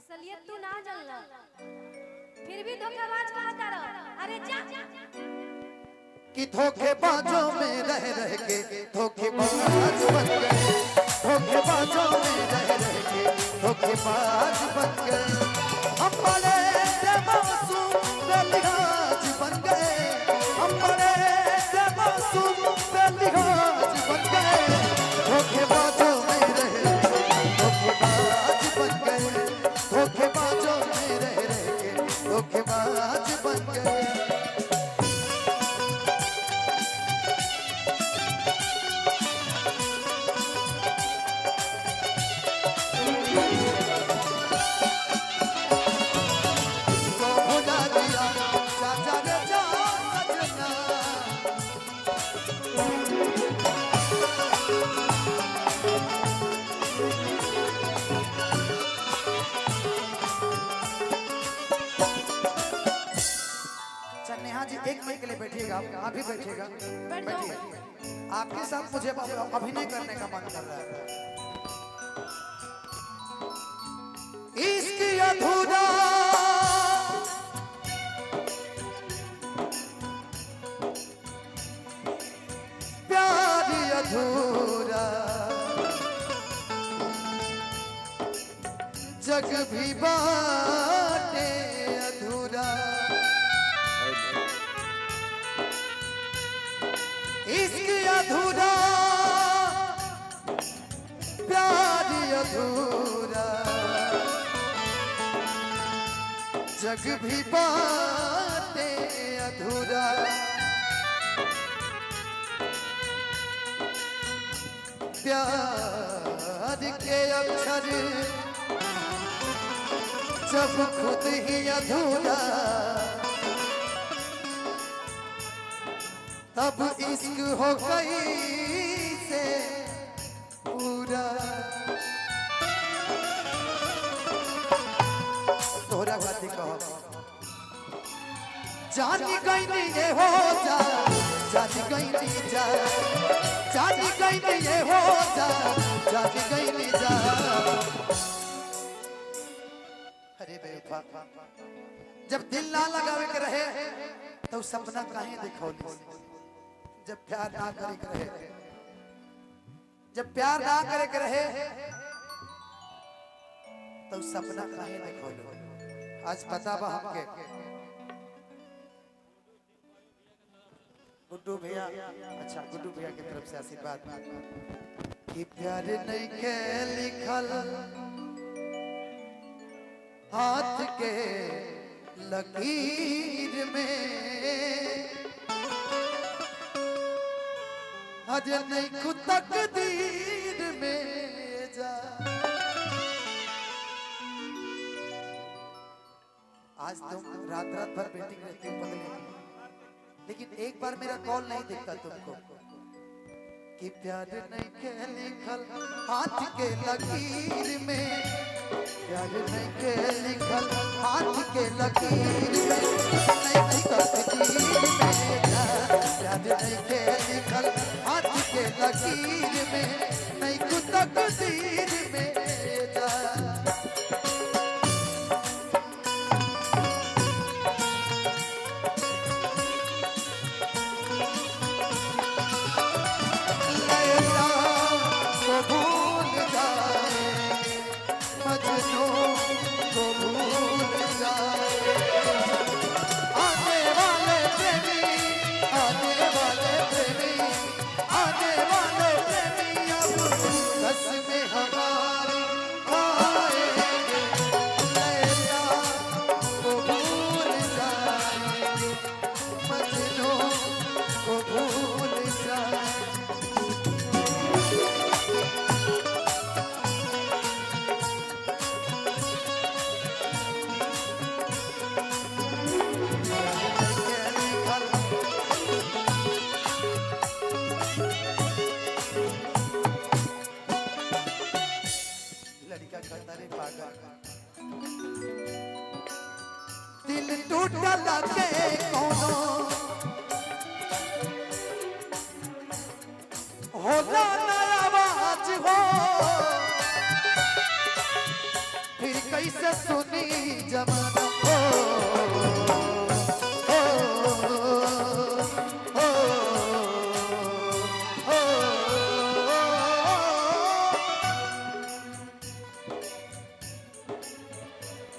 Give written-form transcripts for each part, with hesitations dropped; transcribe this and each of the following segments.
असलियत तू ना जानला, फिर भी धोखेबाज कहता रह। अरे जा कि धोखेबाजों में रह के धोखेबाज बन गए, धोखेबाजों में रह के धोखेबाज बन गए। हम बड़े बेमासूम बेलिहाज बन गए, हम बड़े बेमासूम बेलिहाज बन गए। धोखेबाजों में रह के धोखेबाज बन गए, धोखेबाजों में रह के धोखेबाज बन गए। नेहा जी एक मिनट के लिए बैठिएगा, आप भी बैठिएगा, बैठिए। आपके साथ मुझे अभिनय करने का मन कर रहा है। इसकी अधूरा प्यार अधूरा, जग भी बाटे अधूरा। इसकी अधूरा प्यार अधूरा, जग भी बाटे अधूरा। प्यार के अक्षर जब खुद ही अधूरा, तब इश्क हो गई से पूरा। तोरा खाती कहो जानी गई नहीं ये हो जा, जानी गई नहीं जा, जानी गई नहीं ये हो जा, जानी गई नहीं जा। अरे बेवफा, जब दिल ना लगावे के रहे तो सपना काहे दिखौली। जब प्यार ना करे के रहे, जब प्यार ना करे के रहे तो सपना काहे दिखौली। आज पता बा हमके गुड्डू भैया, अच्छा गुड्डू भैया की तरफ से आशीर्वाद कि प्यार नहीं के लिखल हाथ के लकीर में, आज नहीं खुद तकदीर में जा। आज तुम रात रात भर वेटिंग रहती हो बदले, लेकिन एक बार मेरा कॉल नहीं दिखता तुमको कि प्यार नहीं के लिखल हाथ के लकीर में, प्यार नहीं के लिखल हाथ के लकीर में, नहीं तकदीर में जा। प्यार नहीं के लिखल हाथ के लकीर में, नहीं तकदीर में जा। दिल टूटल के कोनो होला ना आवाज हो, फिर कैसे सुन जमाना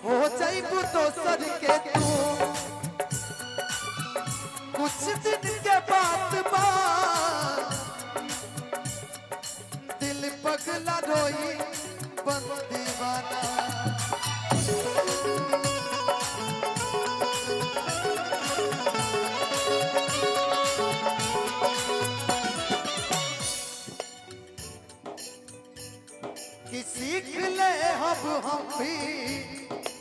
हो जाइबू दोसर के तू कुछ दिन के बाद दिल पगला रोई बन दीवाना कि सीख ले अब हम भी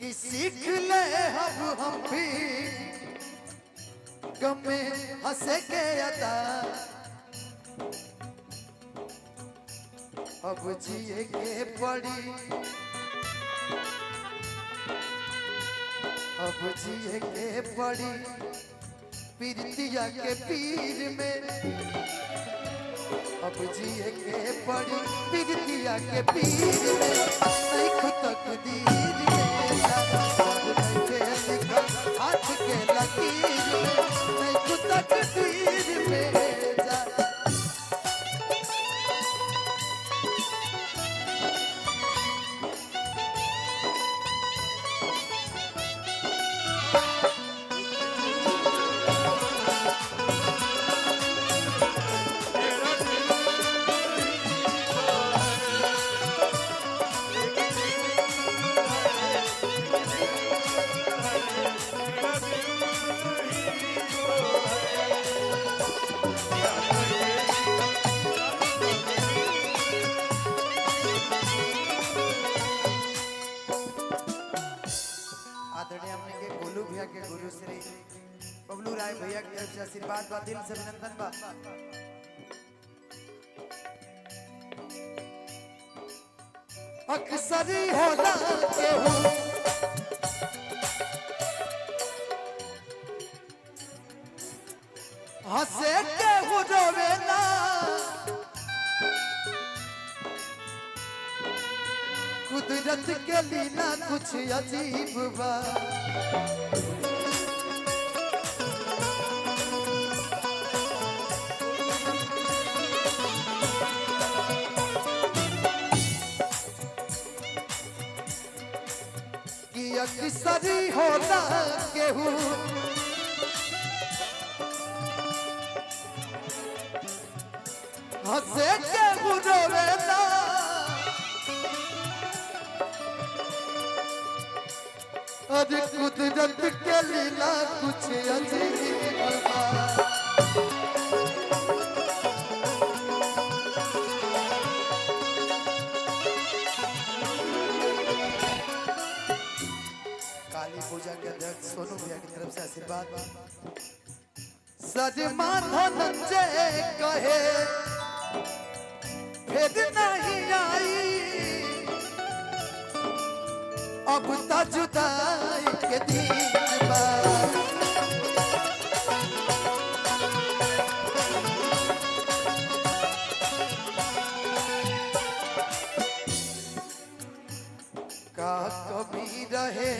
कि सीख ले अब हम भी गम में हंसे के अदा अब जिए के पड़ी अब जिए के पड़ी पीरतिया के पीर में अब जिए के पड़ी पीरतिया के पीर में नहीं खुद तकदीर में हाथ के लकीर में नहीं खुद तकदीर में जा आदरणीय हमने के गोलू भैया के गुरु श्री बबलू राय भैया की तरफ से आशीर्वाद बा दिल से अभिनंदन बा अक्सर ही होला केहू हंसे केहू रोवेला कुदरत के लीला कुछ अजीब बा कि अक्सर ही होला केहू हंसे केहू रोवेला अरे कुदरत के लीला कुछ अजीब बा काली पूजा के अध्यक्ष सोनू भैया की तरफ से आशीर्वाद सजमा धनंजय कहे फिर नहीं आई अब त जुदाई के दिन बा का कमी रहे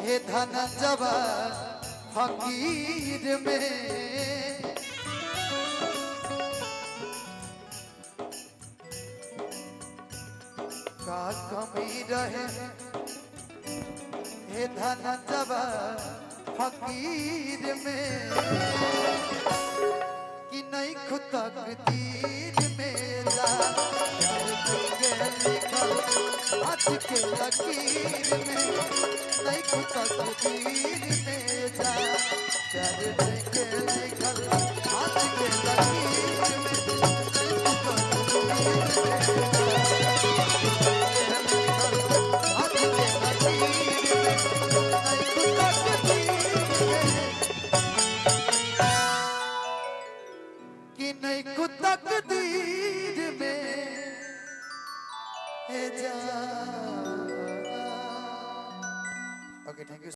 हे धनंजय फकीर में का कमी रहे हे धनंजय फकीर में कि नहीं खुद तकदीर मेरा हाथ के लकीर में नहीं खुद तकदीर मेरा प्यार के लिखल हाथ के लकीर में